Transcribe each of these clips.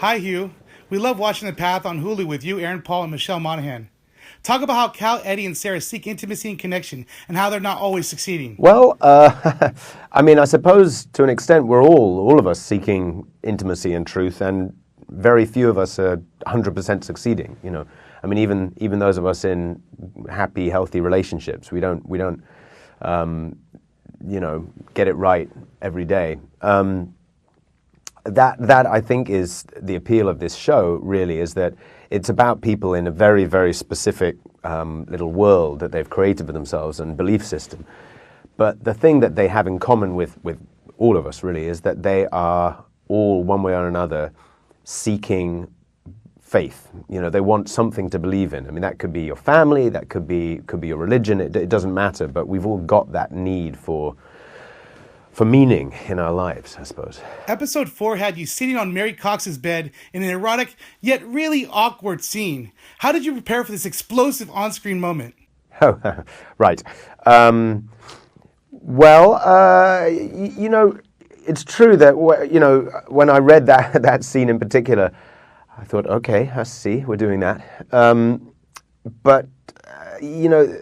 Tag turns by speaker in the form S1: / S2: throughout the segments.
S1: Hi, Hugh. We love watching The Path on Hulu with you, Aaron Paul, and Michelle Monaghan. Talk about how Cal, Eddie, and Sarah seek intimacy and connection, and how they're not always succeeding.
S2: Well, I mean, I suppose to an extent we're all of us seeking intimacy and truth, and very few of us are 100% succeeding. You know, I mean, even those of us in happy, healthy relationships, we don't get it right every day. That I think is the appeal of this show, really, is that it's about people in a very, very specific little world that they've created for themselves and belief system. But the thing that they have in common with all of us, really, is that they are all, one way or another, seeking faith. You know, they want something to believe in. I mean, that could be your family, that could be your religion, it doesn't matter, but we've all got that need for meaning in our lives, I suppose.
S1: Episode 4 had you sitting on Mary Cox's bed in an erotic, yet really awkward scene. How did you prepare for this explosive on-screen moment?
S2: Oh, right. You know, it's true that, you know, when I read that scene in particular, I thought, okay, I see, we're doing that. You know,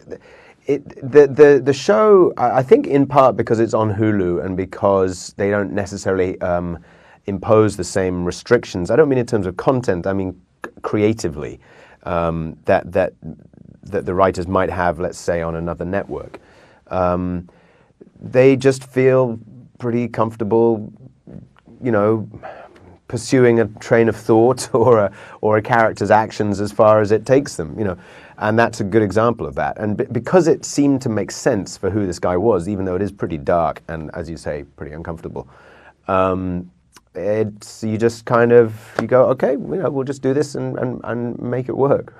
S2: the show, I think in part because it's on Hulu and because they don't necessarily impose the same restrictions. I don't mean in terms of content, I mean creatively, that the writers might have, let's say, on another network. They just feel pretty comfortable, you know, pursuing a train of thought or a character's actions as far as it takes them, you know. And that's a good example of that. And because it seemed to make sense for who this guy was, even though it is pretty dark and, as you say, pretty uncomfortable, you just kind of, you go, okay, you know, we'll just do this and make it work.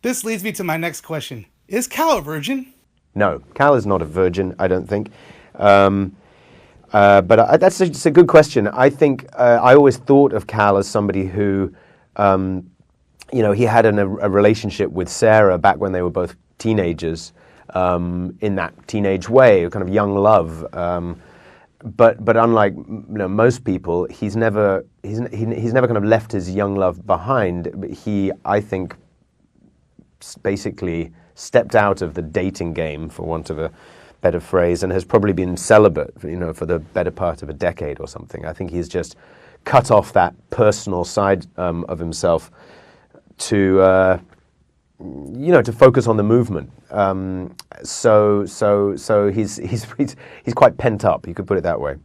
S1: This leads me to my next question. Is Cal a virgin?
S2: No, Cal is not a virgin, I don't think. That's just a good question. I think I always thought of Cal as somebody who... you know, he had a relationship with Sarah back when they were both teenagers, in that teenage way, a kind of young love. But unlike, you know, most people, he's never kind of left his young love behind. But he, I think, basically stepped out of the dating game, for want of a better phrase, and has probably been celibate, you know, for the better part of a decade or something. I think he's just cut off that personal side of himself to you know, to focus on the movement. So he's quite pent up. You could put it that way.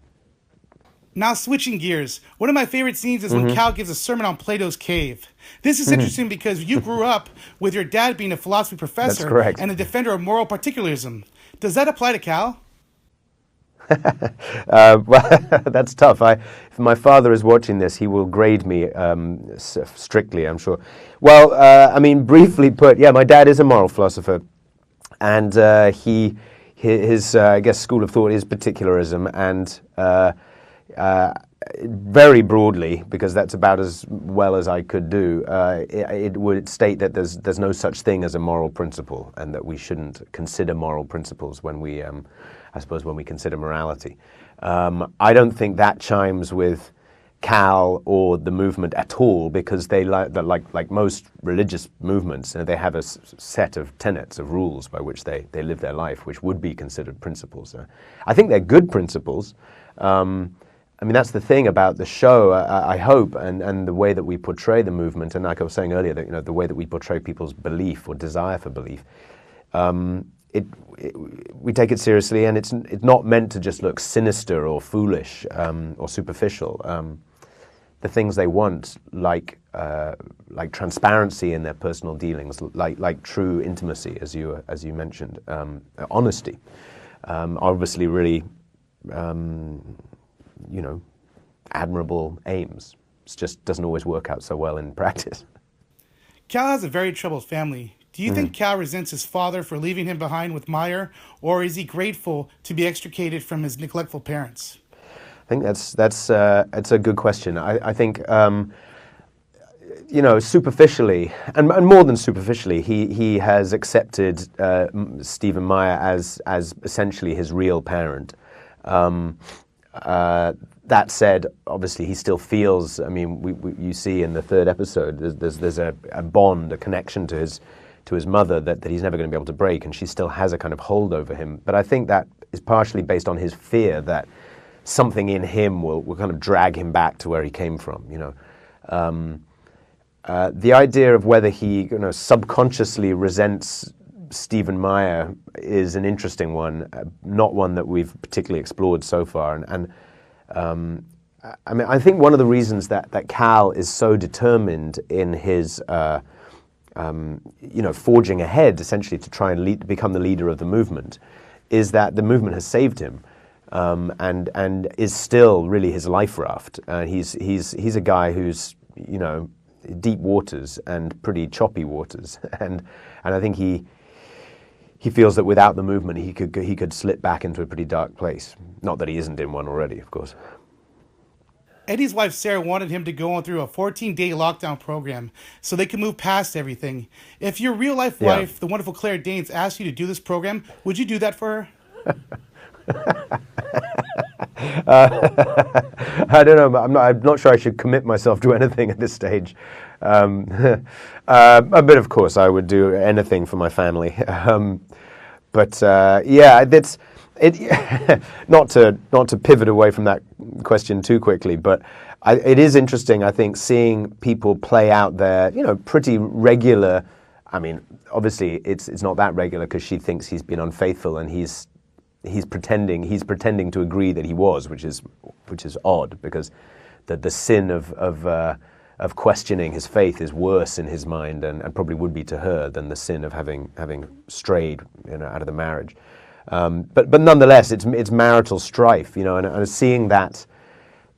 S1: Now switching gears, one of my favorite scenes is when Cal gives a sermon on Platos Cave. This is interesting because you grew up with your dad being a philosophy professor.
S2: That's correct.
S1: And a defender of moral particularism. Does that apply to Cal?
S2: Well, that's tough. If my father is watching this, he will grade me strictly, I'm sure. Well, I mean, briefly put, yeah, my dad is a moral philosopher, and his I guess, school of thought is particularism, and very broadly, because that's about as well as I could do, it would state that there's no such thing as a moral principle, and that we shouldn't consider moral principles when we I suppose when we consider morality. I don't think that chimes with Cal or the movement at all, because they like most religious movements, they have a set of tenets, of rules by which they live their life, which would be considered principles. I think they're good principles. I mean, that's the thing about the show, I hope, and the way that we portray the movement, and like I was saying earlier, that, you know, the way that we portray people's belief or desire for belief. We take it seriously, and it's not meant to just look sinister or foolish or superficial. The things they want, like transparency in their personal dealings, like true intimacy, as you mentioned, honesty, obviously really, you know, admirable aims. It just doesn't always work out so well in practice.
S1: Cal has a very troubled family. Do you think Cal resents his father for leaving him behind with Meyer, or is he grateful to be extricated from his neglectful parents?
S2: I think that's a good question. I think you know, superficially, and more than superficially, he has accepted Stephen Meyer as essentially his real parent. That said, obviously he still feels. I mean, you see in the third episode, there's a bond, a connection to his mother that he's never going to be able to break, and she still has a kind of hold over him. But I think that is partially based on his fear that something in him will kind of drag him back to where he came from. The idea of whether he subconsciously resents Stephen Meyer is an interesting one, not one that we've particularly explored so far. I mean, I think one of the reasons that Cal is so determined in his, forging ahead, essentially to try and become the leader of the movement, is that the movement has saved him, and is still really his life raft. He's a guy who's deep waters and pretty choppy waters, and I think he feels that without the movement he could slip back into a pretty dark place. Not that he isn't in one already, of course.
S1: Eddie's wife Sarah wanted him to go on through a 14-day lockdown program so they could move past everything. If your real-life wife, the wonderful Claire Danes, asked you to do this program, would you do that for her?
S2: I don't know. I'm not sure I should commit myself to anything at this stage. But of course, I would do anything for my family. That's it. Not to pivot away from that question too quickly, but it is interesting, I think, seeing people play out their pretty regular. I mean, obviously, it's not that regular because she thinks he's been unfaithful, and he's pretending to agree that he was, which is odd, because the sin of questioning his faith is worse in his mind, and probably would be to her, than the sin of having strayed out of the marriage. But nonetheless, it's marital strife, and seeing that,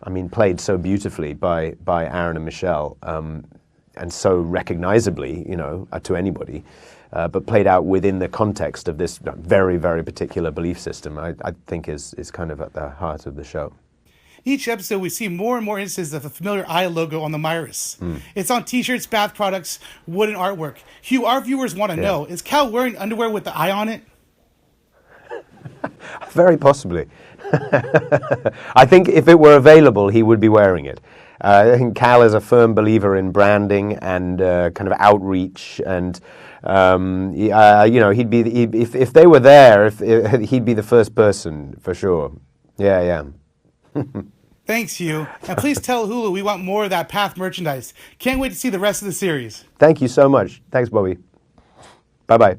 S2: I mean, played so beautifully by Aaron and Michelle, and so recognizably, to anybody. But played out within the context of this very, very particular belief system, I think is kind of at the heart of the show.
S1: Each episode, we see more and more instances of the familiar eye logo on the Myris. It's on T-shirts, bath products, wooden artwork. Hugh, our viewers want to know, is Cal wearing underwear with the eye on it?
S2: Very possibly. I think if it were available, he would be wearing it. I think Cal is a firm believer in branding and kind of outreach, and he'd be if they were there, he'd be the first person for sure. Yeah.
S1: Thanks, Hugh. And please tell Hulu we want more of that Path merchandise. Can't wait to see the rest of the series.
S2: Thank you so much. Thanks, Bobby. Bye-bye.